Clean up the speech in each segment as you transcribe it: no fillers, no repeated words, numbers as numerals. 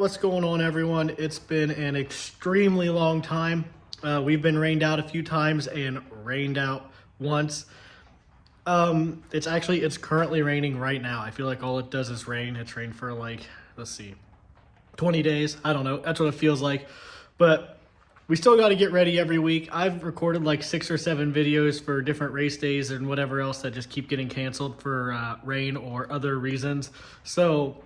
What's going on, everyone? It's been an extremely long time. We've been rained out a few times and rained out once. It's currently raining right now. I feel like all it does is rain. It's rained for like, let's see, 20 days. I don't know. That's what it feels like. But we still got to get ready every week. I've recorded like 6 or 7 videos for different race days and whatever else that just keep getting canceled for rain or other reasons. So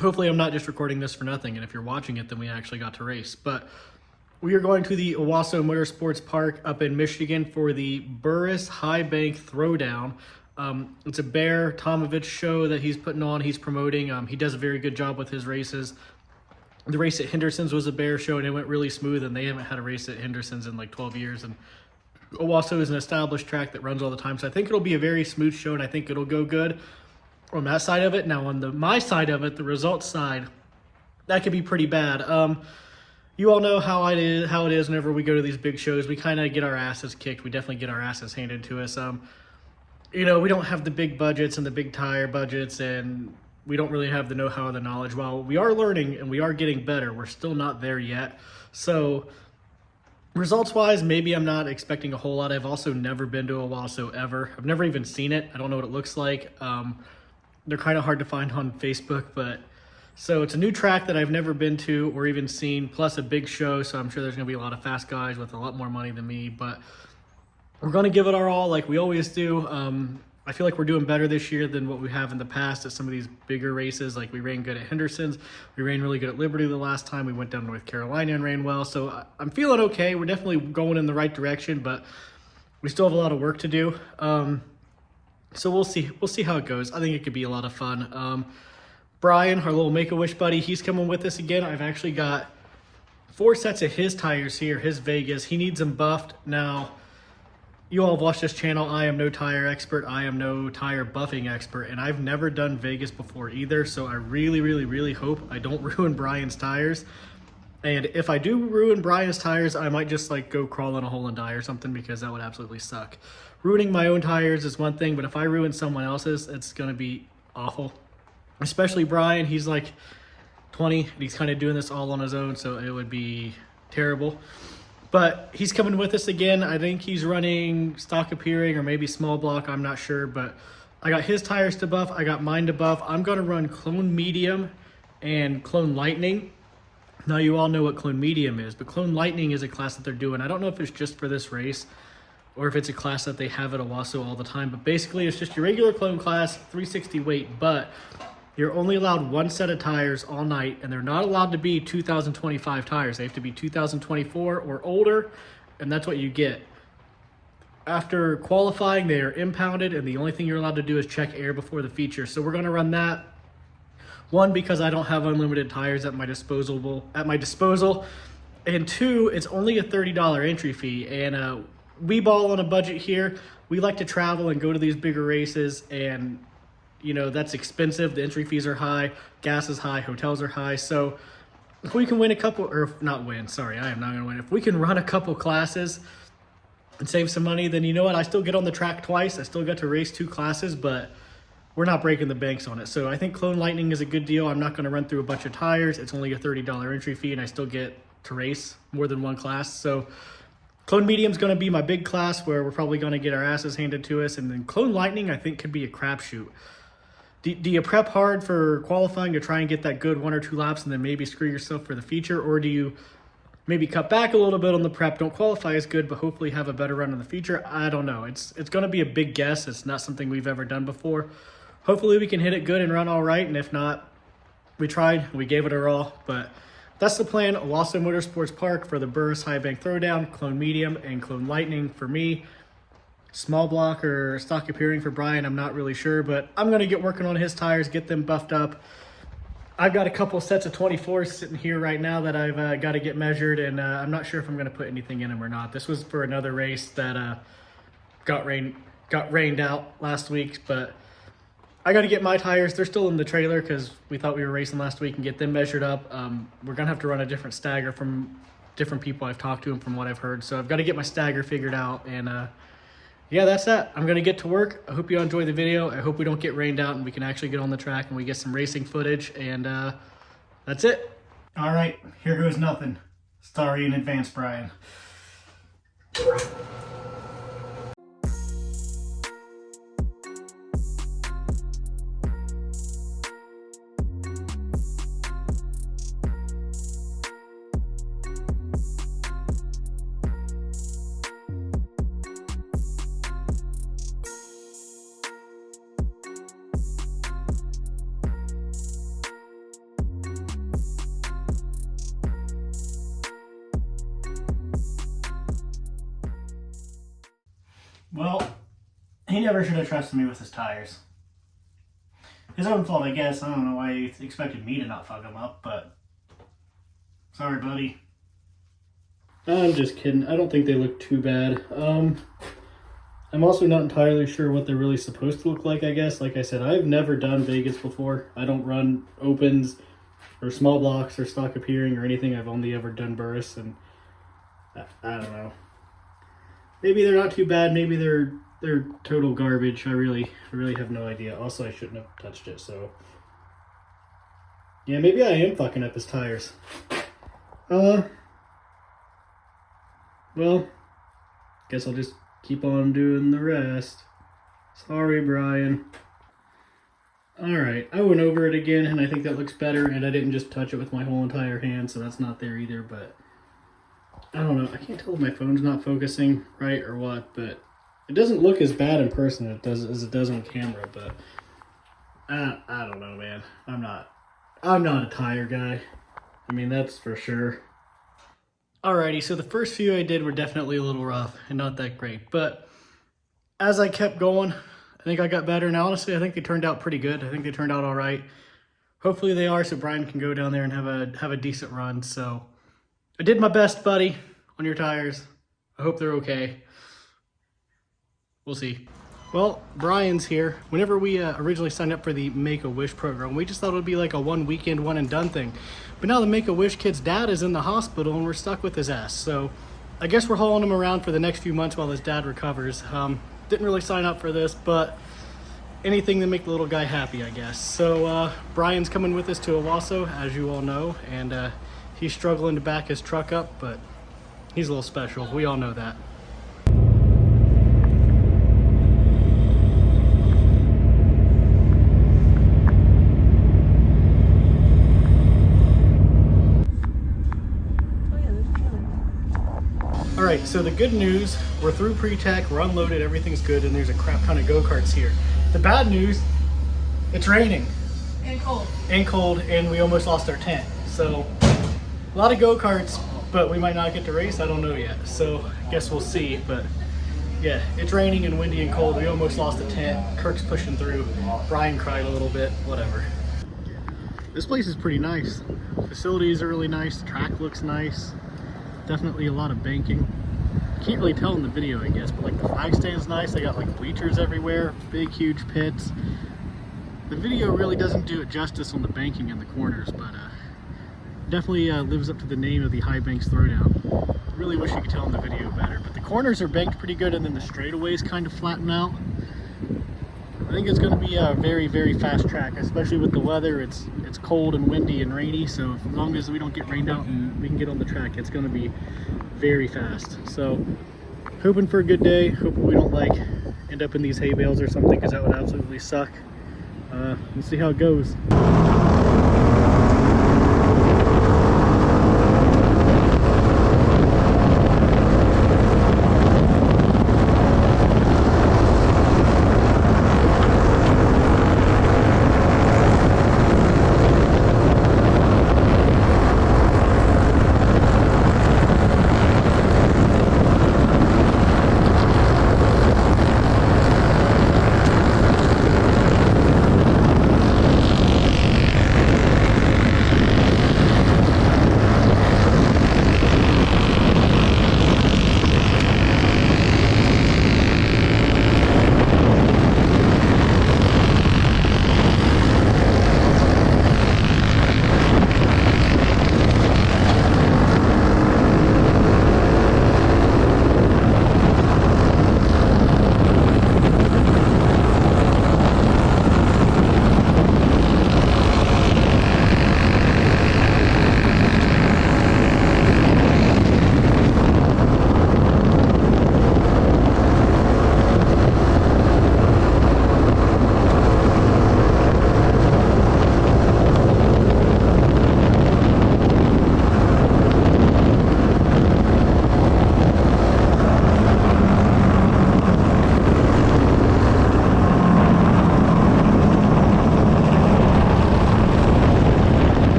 hopefully I'm not just recording this for nothing, and if you're watching it, then we actually got to race. But we are going to the Owasso Motorsports Park up in Michigan for the Burris Highbanks Throwdown. It's a Bear Tomovich show that he's putting on, he's promoting. He does a very good job with his races. The race at Henderson's was a Bear show, and it went really smooth, and they haven't had a race at Henderson's in like 12 years. And Owasso is an established track that runs all the time, so I think it'll be a very smooth show, and I think it'll go good on that side of it. Now on my side of it, the results side, that could be pretty bad. You all know how it is whenever we go to these big shows. We kind of get our asses kicked. We definitely get our asses handed to us. We don't have the big budgets and the big tire budgets, and we don't really have the know-how or the knowledge. While we are learning and we are getting better, we're still not there yet. So results-wise, maybe I'm not expecting a whole lot. I've also never been to Owasso ever. I've never even seen it. I don't know what it looks like. They're kind of hard to find on Facebook, but so it's a new track that I've never been to or even seen, plus a big show, so I'm sure there's going to be a lot of fast guys with a lot more money than me, but we're going to give it our all like we always do. I feel like we're doing better this year than what we have in the past at some of these bigger races. Like we ran good at Henderson's, we ran really good at Liberty the last time, we went down to North Carolina and ran well, so I'm feeling okay. We're definitely going in the right direction, but we still have a lot of work to do. So we'll see how it goes. I think it could be a lot of fun. Bryan, our little Make-A-Wish buddy, he's coming with us again. I've actually got 4 sets of his tires here, his Vegas. He needs them buffed. Now, you all have watched this channel. I am no tire expert. I am no tire buffing expert, and I've never done Vegas before either, so I really, really, really hope I don't ruin Bryan's tires. And if I do ruin Bryan's tires, I might just like go crawl in a hole and die or something, because that would absolutely suck. Ruining my own tires is one thing, but if I ruin someone else's, it's going to be awful. Especially Bryan, he's like 20, and he's kind of doing this all on his own, so it would be terrible. But he's coming with us again. I think he's running stock appearing or maybe small block, I'm not sure, but I got his tires to buff, I got mine to buff. I'm going to run Clone Medium and Clone Lightning. Now you all know what Clone Medium is, but Clone Lightning is a class that they're doing. I don't know if it's just for this race or if it's a class that they have at Owasso all the time, but basically it's just your regular clone class, 360 weight, but you're only allowed 1 set of tires all night, and they're not allowed to be 2025 tires. They have to be 2024 or older, and that's what you get. After qualifying, they are impounded, and the only thing you're allowed to do is check air before the feature. So we're going to run that. One, because I don't have unlimited tires at my disposal, and 2, it's only a $30 entry fee, and we ball on a budget here. We like to travel and go to these bigger races, and that's expensive. The entry fees are high, gas is high, hotels are high. So if we can win a couple, or not win, sorry, I am not going to win. If we can run a couple classes and save some money, then you know what? I still get on the track twice. I still got to race 2 classes, but we're not breaking the banks on it. So I think Clone Lightning is a good deal. I'm not going to run through a bunch of tires. It's only a $30 entry fee, and I still get to race more than 1 class. So Clone Medium is going to be my big class where we're probably going to get our asses handed to us. And then Clone Lightning, I think, could be a crapshoot. Do you prep hard for qualifying to try and get that good 1 or 2 laps and then maybe screw yourself for the feature? Or do you maybe cut back a little bit on the prep, don't qualify as good, but hopefully have a better run in the feature? I don't know. It's going to be a big guess. It's not something we've ever done before. Hopefully we can hit it good and run all right. And if not, we tried. We gave it our all. But that's the plan. Owasso Motorsports Park for the Burris Highbanks Throwdown, Clone Medium, and Clone Lightning for me. Small block or stock appearing for Bryan, I'm not really sure, but I'm going to get working on his tires, get them buffed up. I've got a couple sets of 24s sitting here right now that I've got to get measured, and I'm not sure if I'm going to put anything in them or not. This was for another race that got rained out last week, but I got to get my tires. They're still in the trailer because we thought we were racing last week, and get them measured up. We're going to have to run a different stagger from different people I've talked to and from what I've heard, so I've got to get my stagger figured out, and yeah, that's that. I'm going to get to work. I hope you enjoy the video. I hope we don't get rained out and we can actually get on the track and we get some racing footage. And that's it. All right, here goes nothing. Sorry in advance, Bryan. Well, he never should have trusted me with his tires. His own fault, I guess. I don't know why he expected me to not fuck him up, but sorry, buddy. I'm just kidding. I don't think they look too bad. I'm also not entirely sure what they're really supposed to look like, I guess. Like I said, I've never done Vegas before. I don't run opens or small blocks or stock appearing or anything. I've only ever done Burris, and I don't know. Maybe they're not too bad. Maybe they're total garbage. I really have no idea. Also, I shouldn't have touched it, so yeah, maybe I am fucking up his tires. Well, guess I'll just keep on doing the rest. Sorry, Bryan. Alright, I went over it again, and I think that looks better, and I didn't just touch it with my whole entire hand, so that's not there either, but I don't know. I can't tell if my phone's not focusing right or what, but it doesn't look as bad in person as it does on camera, but I don't know, man. I'm not a tire guy. I mean, that's for sure. Alrighty, so the first few I did were definitely a little rough and not that great, but as I kept going, I think I got better, and honestly, I think they turned out pretty good. I think they turned out all right. Hopefully they are, so Bryan can go down there and have a decent run, so I did my best, buddy, on your tires. I hope they're okay. We'll see. Well, Bryan's here. Whenever we originally signed up for the Make-A-Wish program, we just thought it would be like a one weekend, one and done thing. But now the Make-A-Wish kid's dad is in the hospital and we're stuck with his ass. So I guess we're hauling him around for the next few months while his dad recovers. Didn't really sign up for this, but anything to make the little guy happy, I guess. So Bryan's coming with us to Owasso, as you all know, and he's struggling to back his truck up, but he's a little special. We all know that. All right, so the good news, we're through pre-tech, we're unloaded, everything's good, and there's a crap ton of go-karts here. The bad news, it's raining. And cold. And cold, and we almost lost our tent. So, a lot of go-karts, but we might not get to race, I don't know yet. So, I guess we'll see, but yeah, it's raining and windy and cold. We almost lost the tent. Kirk's pushing through. Bryan cried a little bit, whatever. This place is pretty nice. Facilities are really nice, the track looks nice. Definitely a lot of banking. Can't really tell in the video, I guess, but like the flag stand's nice. They got like bleachers everywhere, big, huge pits. The video really doesn't do it justice on the banking in the corners, but definitely lives up to the name of the Highbanks Throwdown. Really wish you could tell in the video better, but the corners are banked pretty good, and then the straightaways kind of flatten out. I think it's going to be a very, very fast track, especially with the weather. It's cold and windy and rainy, so as long as we don't get rained out and we can get on the track, it's going to be very fast. So hoping for a good day, hoping we don't like end up in these hay bales or something, because that would absolutely suck. We'll see how it goes.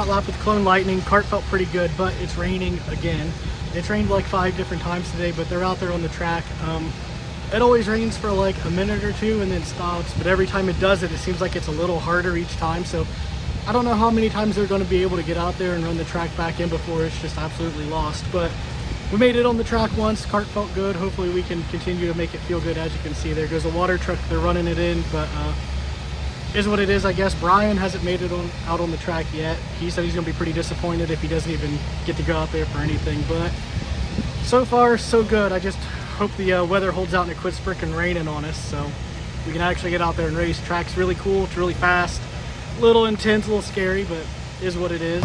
hot lap with Clone Lightning. Kart felt pretty good, but it's raining again. It's rained like 5 different times today, but they're out there on the track. It always rains for like a minute or two and then stops, but every time it does it, it seems like it's a little harder each time. So I don't know how many times they're going to be able to get out there and run the track back in before it's just absolutely lost. But we made it on the track once. Kart felt good. Hopefully we can continue to make it feel good. As you can see, there goes a water truck. They're running it in, but is what it is, I guess. Bryan hasn't made it out on the track yet. He said he's going to be pretty disappointed if he doesn't even get to go out there for anything. But so far, so good. I just hope the weather holds out and it quits freaking raining on us so we can actually get out there and race. Track's really cool. It's really fast. A little intense, a little scary, but is what it is.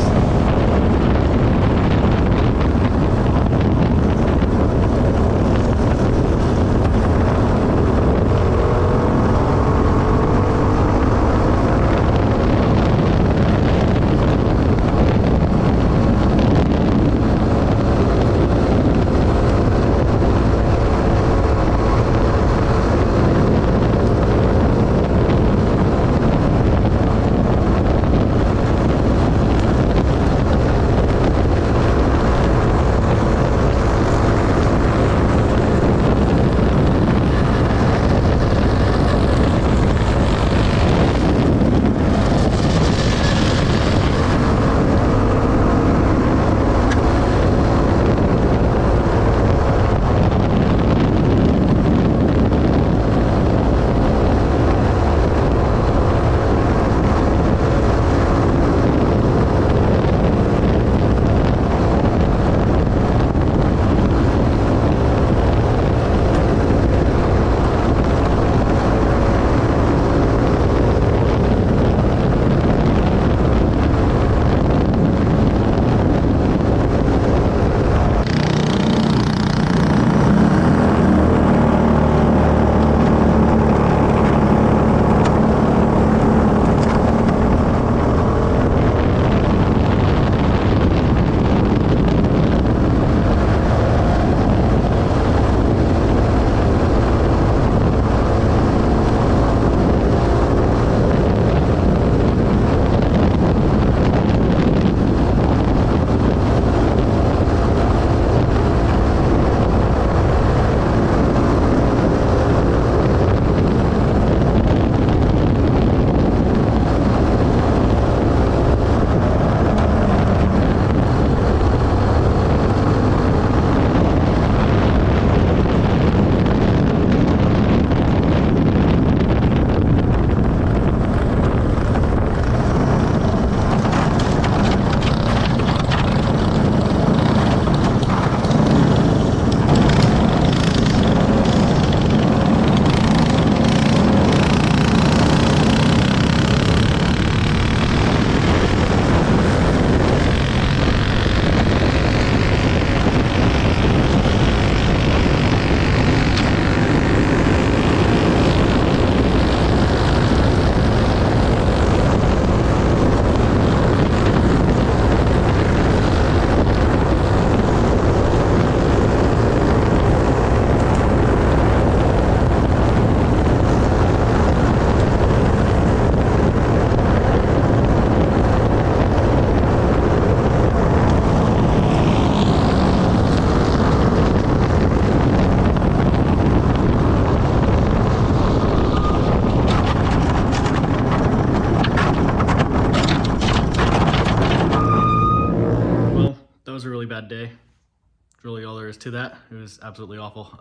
bad day. That's really all there is to that. It was absolutely awful.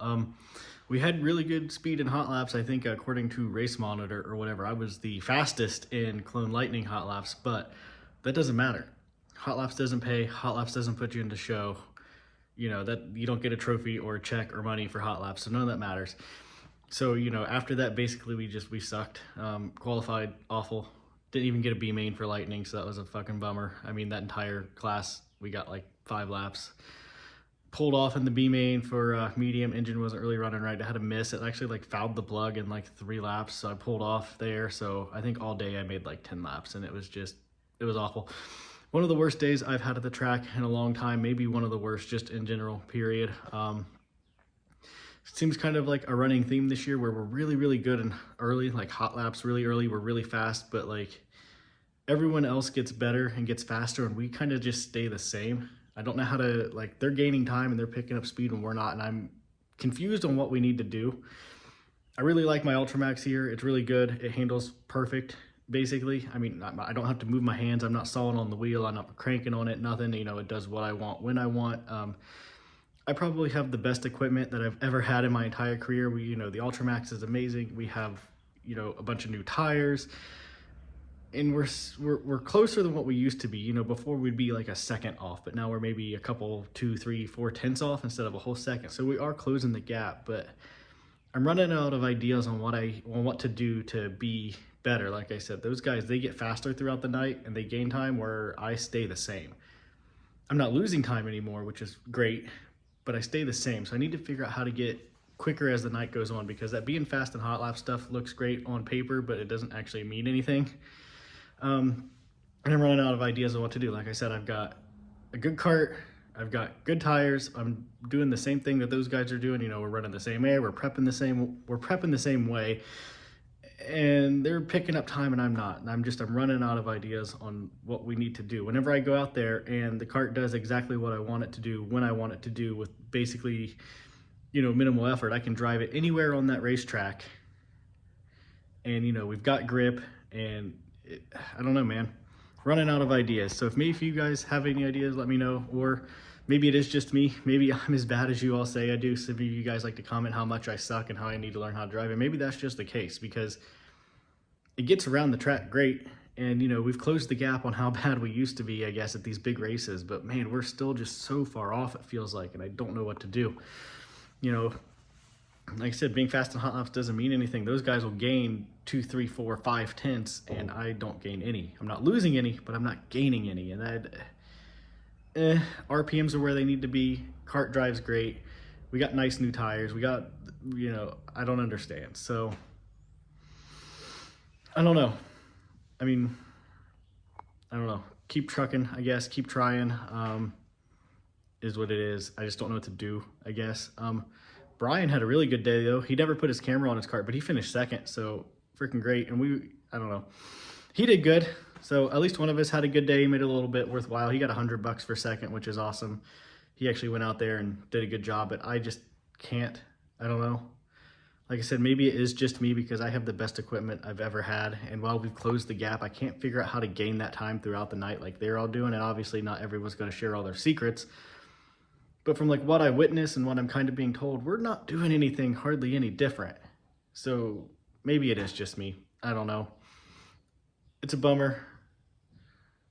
We had really good speed in hot laps. I think according to Race Monitor or whatever, I was the fastest in Clone Lightning hot laps, but that doesn't matter. Hot laps doesn't pay. Hot laps doesn't put you into show. You know, that you don't get a trophy or a check or money for hot laps, so none of that matters. So, you know, after that, basically we sucked. Qualified awful. Didn't even get a B main for Lightning, so that was a fucking bummer. I mean, that entire class, we got like 5 laps. Pulled off in the B main for medium. Engine wasn't really running right. I had a miss. It actually like fouled the plug in like 3 laps, so I pulled off there. So I think all day I made like 10 laps, and it was awful. One of the worst days I've had at the track in a long time, maybe one of the worst just in general, period. Seems kind of like a running theme this year where we're really, really good and early, like hot laps really early, we're really fast, but like everyone else gets better and gets faster, and we kind of just stay the same. I don't know how to, like, they're gaining time and they're picking up speed and we're not, and I'm confused on what we need to do. I really like my Ultramax here. It's really good. It handles perfect, basically. I mean, I don't have to move my hands. I'm not sawing on the wheel. I'm not cranking on it, nothing. You know, it does what I want when I want. I probably have the best equipment that I've ever had in my entire career. You know, the Ultramax is amazing. We have, you know, a bunch of new tires, and we're closer than what we used to be. You know, before we'd be like a second off, but now we're maybe a couple, 2, 3, 4 tenths off instead of a whole second. So we are closing the gap, but I'm running out of ideas on what to do to be better. Like I said, those guys, they get faster throughout the night and they gain time where I stay the same. I'm not losing time anymore, which is great, but I stay the same. So I need to figure out how to get quicker as the night goes on, because that being fast and hot lap stuff looks great on paper, but it doesn't actually mean anything. And I'm running out of ideas of what to do. Like I said, I've got a good cart, I've got good tires. I'm doing the same thing that those guys are doing. You know, we're running the same air, we're prepping the same way, and they're picking up time and I'm not. And I'm running out of ideas on what we need to do. Whenever I go out there and the cart does exactly what I want it to do, when I want it to do, with basically, you know, minimal effort, I can drive it anywhere on that racetrack. And, you know, we've got grip, and I don't know, man. Running out of ideas. So if you guys have any ideas, let me know. Or maybe it is just me. Maybe I'm as bad as you all say I do. Some of you guys like to comment how much I suck and how I need to learn how to drive. And maybe that's just the case, because it gets around the track great. And, you know, we've closed the gap on how bad we used to be, I guess, at these big races. But, man, we're still just so far off, it feels like, and I don't know what to do. You know, like I said, being fast and hot laps doesn't mean anything. Those guys will gain 2, 3, 4, 5 tenths, and I don't gain any. I'm not losing any, but I'm not gaining any. And RPMs are where they need to be. Kart drives great. We got nice new tires. We got, you know, I don't understand. So, I don't know. I mean, I don't know. Keep trucking, I guess. Keep trying. Is what it is. I just don't know what to do, I guess. Bryan had a really good day, though. He never put his camera on his cart, but he finished second, so freaking great. And I don't know. He did good, so at least one of us had a good day. He made it a little bit worthwhile. He got $100 for second, which is awesome. He actually went out there and did a good job, but I just can't. I don't know. Like I said, maybe it is just me, because I have the best equipment I've ever had, and while we've closed the gap, I can't figure out how to gain that time throughout the night like they're all doing, and obviously not everyone's going to share all their secrets. But from like what I witness and what I'm kind of being told, we're not doing anything hardly any different. So maybe it is just me. I don't know. It's a bummer.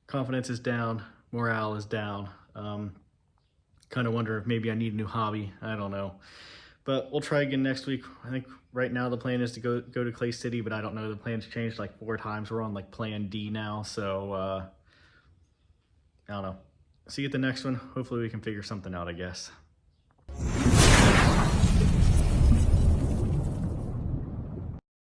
Confidence is down. Morale is down. Kind of wonder if maybe I need a new hobby. I don't know. But we'll try again next week. I think right now the plan is to go to Clay City, but I don't know. The plan's changed like 4 times. We're on like plan D now. So I don't know. See you at the next one. Hopefully we can figure something out, I guess.